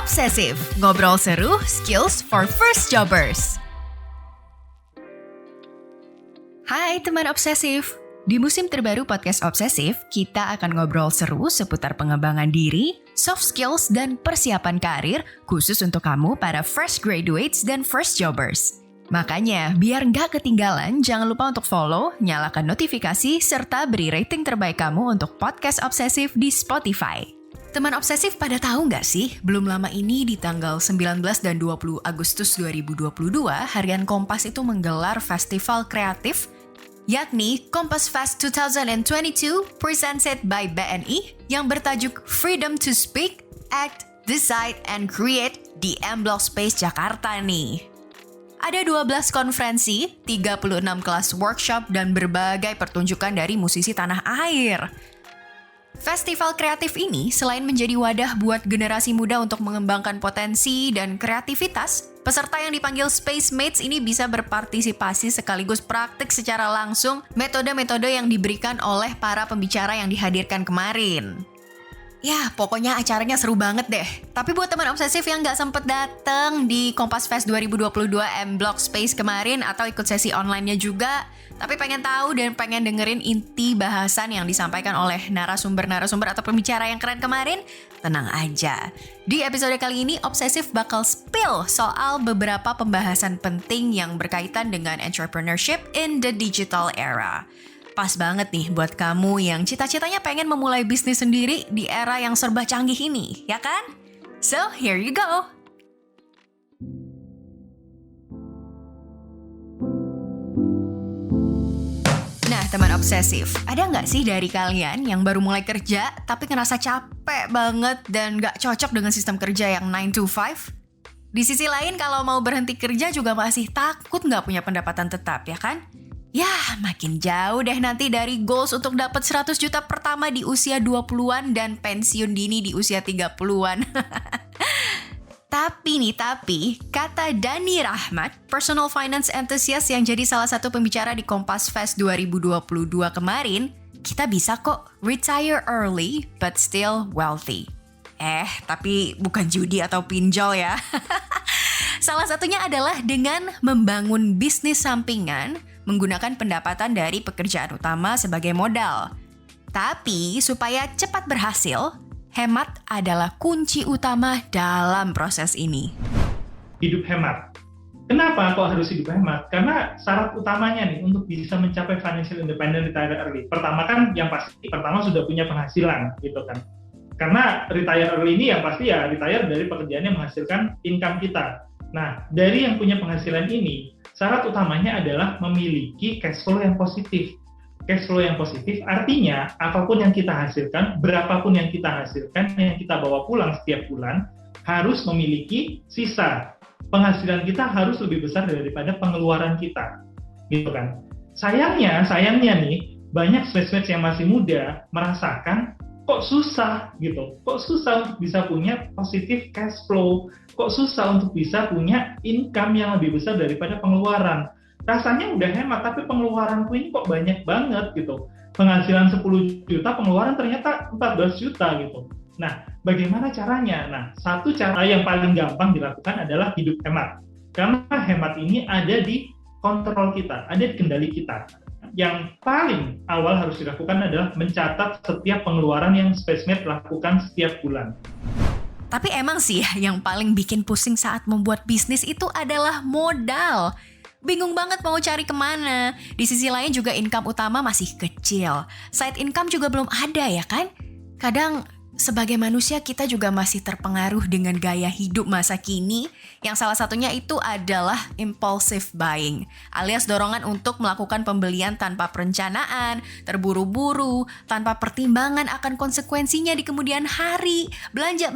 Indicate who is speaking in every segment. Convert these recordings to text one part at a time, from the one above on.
Speaker 1: Obsesif, ngobrol seru, skills for first jobbers. Hai teman obsesif, di musim terbaru podcast Obsesif, kita akan ngobrol seru seputar pengembangan diri, soft skills, dan persiapan karir khusus untuk kamu para fresh graduates dan first jobbers. Makanya, biar nggak ketinggalan, jangan lupa untuk follow, nyalakan notifikasi, serta beri rating terbaik kamu untuk podcast Obsesif di Spotify. Teman obsesif pada tahu nggak sih, belum lama ini di tanggal 19 dan 20 Agustus 2022, harian Kompas itu menggelar festival kreatif, yakni Kompas Fest 2022 presented by BNI yang bertajuk Freedom to Speak, Act, Decide, and Create di M Block Space Jakarta nih. Ada 12 konferensi, 36 kelas workshop, dan berbagai pertunjukan dari musisi tanah air. Festival kreatif ini selain menjadi wadah buat generasi muda untuk mengembangkan potensi dan kreativitas, peserta yang dipanggil Space Mates ini bisa berpartisipasi sekaligus praktik secara langsung metode-metode yang diberikan oleh para pembicara yang dihadirkan kemarin. Ya, pokoknya acaranya seru banget deh. Tapi buat teman obsesif yang nggak sempet datang di Kompas Fest 2022 M Block Space kemarin atau ikut sesi online-nya juga, tapi pengen tahu dan pengen dengerin inti bahasan yang disampaikan oleh narasumber-narasumber atau pembicara yang keren kemarin, tenang aja. Di episode kali ini, Obsesif bakal spill soal beberapa pembahasan penting yang berkaitan dengan entrepreneurship in the digital era. Pas banget nih buat kamu yang cita-citanya pengen memulai bisnis sendiri di era yang serba canggih ini, ya kan? So, here you go! Nah, teman obsesif, ada nggak sih dari kalian yang baru mulai kerja tapi ngerasa capek banget dan nggak cocok dengan sistem kerja yang 9 to 5? Di sisi lain, kalau mau berhenti kerja juga masih takut nggak punya pendapatan tetap, ya kan? Ya, makin jauh deh nanti dari goals untuk dapat 100 juta pertama di usia 20-an dan pensiun dini di usia 30-an. Tapi, kata Dani Rahmat, personal finance enthusiast yang jadi salah satu pembicara di Kompas Fest 2022 kemarin, kita bisa kok retire early but still wealthy. Tapi bukan judi atau pinjol ya. Salah satunya adalah dengan membangun bisnis sampingan menggunakan pendapatan dari pekerjaan utama sebagai modal. Tapi supaya cepat berhasil, hemat adalah kunci utama dalam proses ini.
Speaker 2: Hidup hemat. Kenapa kok harus hidup hemat? Karena syarat utamanya nih untuk bisa mencapai financial independence retire early. Pertama kan yang pasti, pertama sudah punya penghasilan gitu kan. Karena retire early ini yang pasti ya retire dari pekerjaan yang menghasilkan income kita. Nah, dari yang punya penghasilan ini, syarat utamanya adalah memiliki cash flow yang positif. Cash flow yang positif artinya apapun yang kita hasilkan, berapapun yang kita hasilkan, yang kita bawa pulang setiap bulan, harus memiliki sisa. Penghasilan kita harus lebih besar daripada pengeluaran kita. Gitu kan. Sayangnya nih, banyak space-mates yang masih muda merasakan kok susah gitu. Kok susah untuk bisa punya positif cash flow. Kok susah untuk bisa punya income yang lebih besar daripada pengeluaran. Rasanya udah hemat, tapi pengeluaranku ini kok banyak banget gitu. Penghasilan 10 juta, pengeluaran ternyata 14 juta gitu. Nah, bagaimana caranya? Nah, satu cara yang paling gampang dilakukan adalah hidup hemat. Karena hemat ini ada di kontrol kita, ada di kendali kita. Yang paling awal harus dilakukan adalah mencatat setiap pengeluaran yang Spacemate lakukan setiap bulan.
Speaker 1: Tapi emang sih yang paling bikin pusing saat membuat bisnis itu adalah modal. Bingung banget mau cari kemana. Di sisi lain juga income utama masih kecil. Side income juga belum ada ya kan? Kadang sebagai manusia kita juga masih terpengaruh dengan gaya hidup masa kini yang salah satunya itu adalah impulsive buying alias dorongan untuk melakukan pembelian tanpa perencanaan, terburu-buru, tanpa pertimbangan akan konsekuensinya di kemudian hari, belanja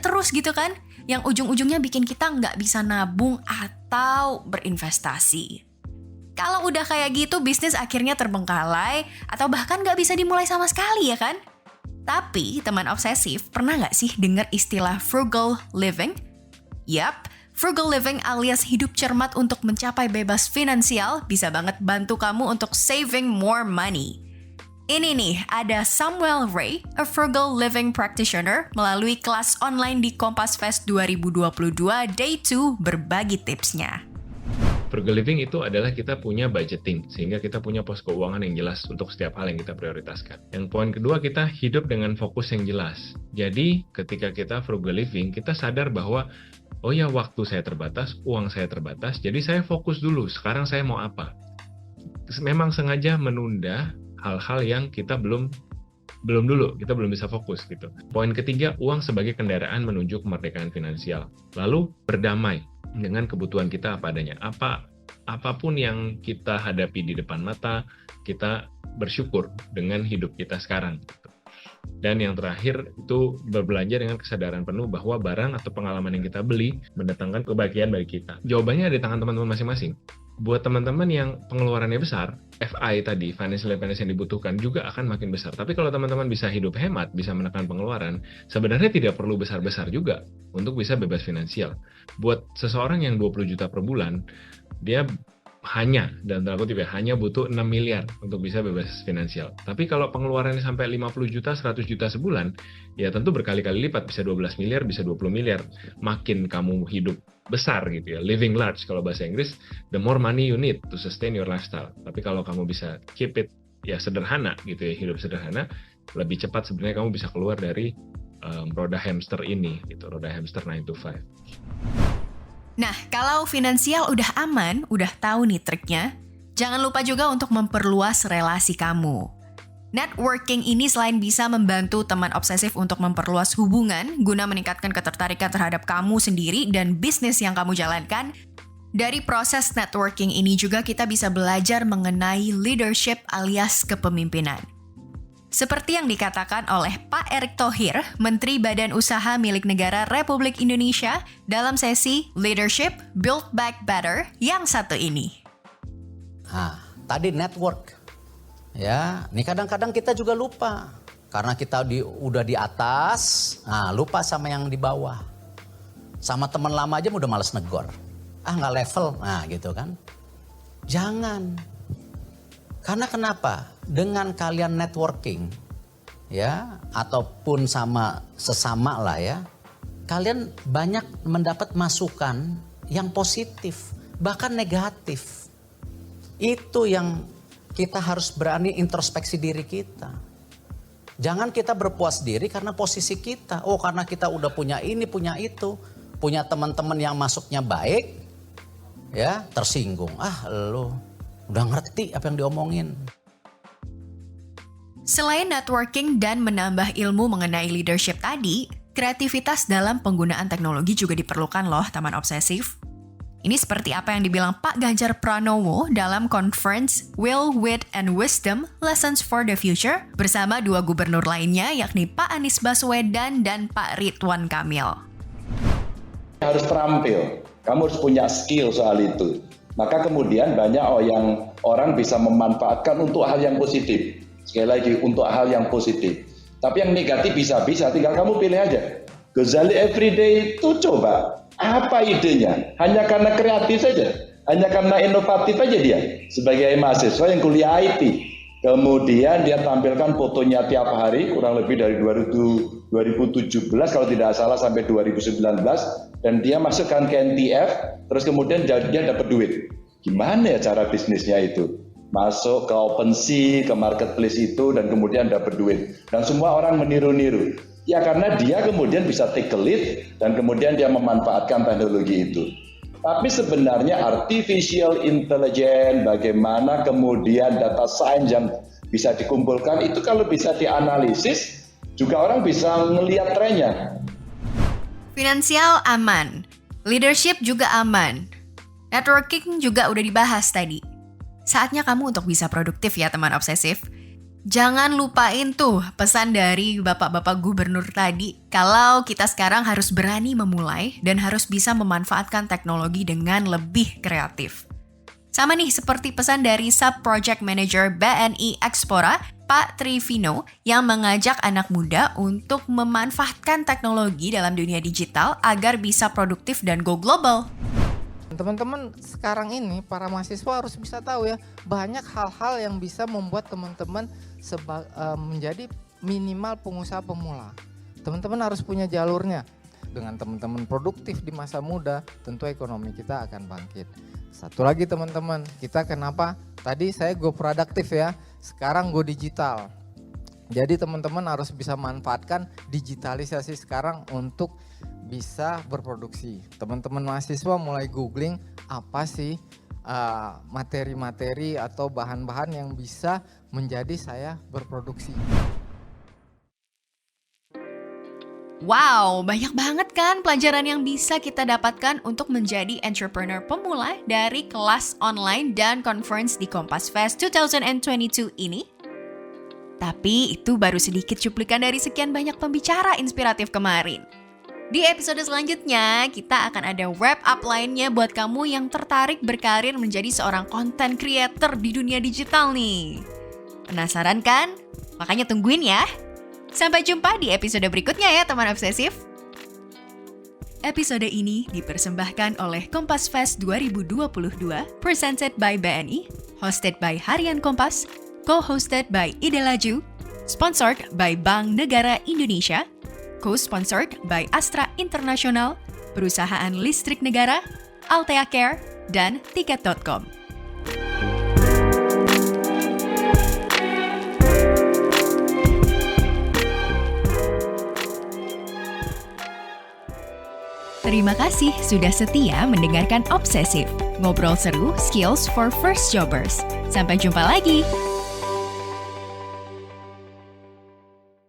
Speaker 1: terus gitu kan, yang ujung-ujungnya bikin kita nggak bisa nabung atau berinvestasi. Kalau udah kayak gitu bisnis akhirnya terbengkalai atau bahkan nggak bisa dimulai sama sekali ya kan? Tapi, teman obsesif, pernah nggak sih dengar istilah frugal living? Yap, frugal living alias hidup cermat untuk mencapai bebas finansial bisa banget bantu kamu untuk saving more money. Ini nih, ada Samuel Ray, a frugal living practitioner, melalui kelas online di Kompas Fest 2022 Day 2 berbagi tipsnya.
Speaker 3: Frugal living itu adalah kita punya budgeting, sehingga kita punya pos keuangan yang jelas untuk setiap hal yang kita prioritaskan. Yang poin kedua, kita hidup dengan fokus yang jelas. Jadi, ketika kita frugal living, kita sadar bahwa, oh ya, waktu saya terbatas, uang saya terbatas, jadi saya fokus dulu, sekarang saya mau apa? Memang sengaja menunda hal-hal yang kita belum bisa fokus gitu. Poin ketiga, uang sebagai kendaraan menuju kemerdekaan finansial. Lalu berdamai dengan kebutuhan kita apa adanya. Apapun yang kita hadapi di depan mata, kita bersyukur dengan hidup kita sekarang. Dan yang terakhir itu berbelanja dengan kesadaran penuh bahwa barang atau pengalaman yang kita beli mendatangkan kebahagiaan bagi kita. Jawabannya ada di tangan teman-teman masing-masing. Buat teman-teman yang pengeluarannya besar, FI tadi, financial independence yang dibutuhkan juga akan makin besar. Tapi kalau teman-teman bisa hidup hemat, bisa menekan pengeluaran, sebenarnya tidak perlu besar-besar juga untuk bisa bebas finansial. Buat seseorang yang 20 juta per bulan, dia hanya butuh 6 miliar untuk bisa bebas finansial. Tapi kalau pengeluarannya sampai 50 juta, 100 juta sebulan, ya tentu berkali-kali lipat, bisa 12 miliar, bisa 20 miliar. Makin kamu hidup besar gitu ya, living large kalau bahasa Inggris, the more money you need to sustain your lifestyle. Tapi kalau kamu bisa keep it ya sederhana gitu ya, hidup sederhana, lebih cepat sebenarnya kamu bisa keluar dari roda hamster ini gitu, roda hamster 9 to 5.
Speaker 1: Nah, kalau finansial udah aman, udah tahu nih triknya, jangan lupa juga untuk memperluas relasi kamu. Networking ini selain bisa membantu teman obsesif untuk memperluas hubungan guna meningkatkan ketertarikan terhadap kamu sendiri dan bisnis yang kamu jalankan, dari proses networking ini juga kita bisa belajar mengenai leadership alias kepemimpinan. Seperti yang dikatakan oleh Pak Erick Thohir, Menteri Badan Usaha milik Negara Republik Indonesia dalam sesi Leadership Build Back Better yang satu ini.
Speaker 4: Tadi network. Ya, ini kadang-kadang kita juga lupa. Karena kita udah di atas, lupa sama yang di bawah. Sama teman lama aja udah malas negor. Nggak level, gitu kan. Jangan. Karena kenapa? Dengan kalian networking, ya, ataupun sama sesama lah ya, kalian banyak mendapat masukan yang positif, bahkan negatif. Itu yang kita harus berani introspeksi diri kita. Jangan kita berpuas diri karena posisi kita. Karena kita udah punya ini, punya itu, punya teman-teman yang masuknya baik, ya, tersinggung. Lu udah ngerti apa yang diomongin.
Speaker 1: Selain networking dan menambah ilmu mengenai leadership tadi, kreativitas dalam penggunaan teknologi juga diperlukan loh, teman obsesif. Ini seperti apa yang dibilang Pak Ganjar Pranowo dalam conference Will, Wit, and Wisdom Lessons for the Future bersama dua gubernur lainnya yakni Pak Anies Baswedan dan Pak Ridwan Kamil.
Speaker 5: Harus terampil, kamu harus punya skill soal itu. Maka kemudian banyak yang orang bisa memanfaatkan untuk hal yang positif. Sekali lagi, untuk hal yang positif. Tapi yang negatif bisa-bisa, tinggal kamu pilih aja. Ghazali Everyday itu coba, apa idenya? Hanya karena kreatif saja, hanya karena inovatif aja dia. Sebagai mahasiswa yang kuliah IT. Kemudian dia tampilkan fotonya tiap hari, kurang lebih dari 2017 kalau tidak salah sampai 2019. Dan dia masukkan ke NTF, terus kemudian dia dapat duit. Gimana ya cara bisnisnya itu? Masuk ke OpenSea, ke marketplace itu, dan kemudian dapat duit. Dan semua orang meniru-niru. Ya karena dia kemudian bisa take a lead, dan kemudian dia memanfaatkan teknologi itu. Tapi sebenarnya artificial intelligence, bagaimana kemudian data science yang bisa dikumpulkan, itu kalau bisa dianalisis, juga orang bisa melihat trennya.
Speaker 1: Finansial aman, leadership juga aman, networking juga udah dibahas tadi. Saatnya kamu untuk bisa produktif ya teman obsesif. Jangan lupain tuh pesan dari bapak-bapak gubernur tadi. Kalau kita sekarang harus berani memulai dan harus bisa memanfaatkan teknologi dengan lebih kreatif. Sama nih seperti pesan dari Sub Project Manager BNI Expora, Pak Trivino, yang mengajak anak muda untuk memanfaatkan teknologi dalam dunia digital agar bisa produktif dan go global.
Speaker 6: Teman-teman sekarang ini para mahasiswa harus bisa tahu ya, banyak hal-hal yang bisa membuat teman-teman menjadi minimal pengusaha pemula. Teman-teman harus punya jalurnya. Dengan teman-teman produktif di masa muda, tentu ekonomi kita akan bangkit. Satu lagi teman-teman, kita kenapa? Tadi saya go produktif ya, sekarang go digital. Jadi teman-teman harus bisa manfaatkan digitalisasi sekarang untuk bisa berproduksi. Teman-teman mahasiswa mulai googling apa sih materi-materi atau bahan-bahan yang bisa menjadi saya berproduksi.
Speaker 1: Wow, banyak banget kan pelajaran yang bisa kita dapatkan untuk menjadi entrepreneur pemula dari kelas online dan conference di Kompas Fest 2022 ini. Tapi itu baru sedikit cuplikan dari sekian banyak pembicara inspiratif kemarin. Di episode selanjutnya, kita akan ada wrap up lainnya buat kamu yang tertarik berkarir menjadi seorang content creator di dunia digital nih. Penasaran kan? Makanya tungguin ya. Sampai jumpa di episode berikutnya ya teman obsesif. Episode ini dipersembahkan oleh Kompas Fest 2022, presented by BNI, hosted by Harian Kompas, co-hosted by Ide Laju, sponsored by Bank Negara Indonesia, co-sponsored by Astra International, Perusahaan Listrik Negara, Altea Care, dan Tiket.com. Terima kasih sudah setia mendengarkan Obsesif, ngobrol seru skills for first jobbers. Sampai jumpa lagi.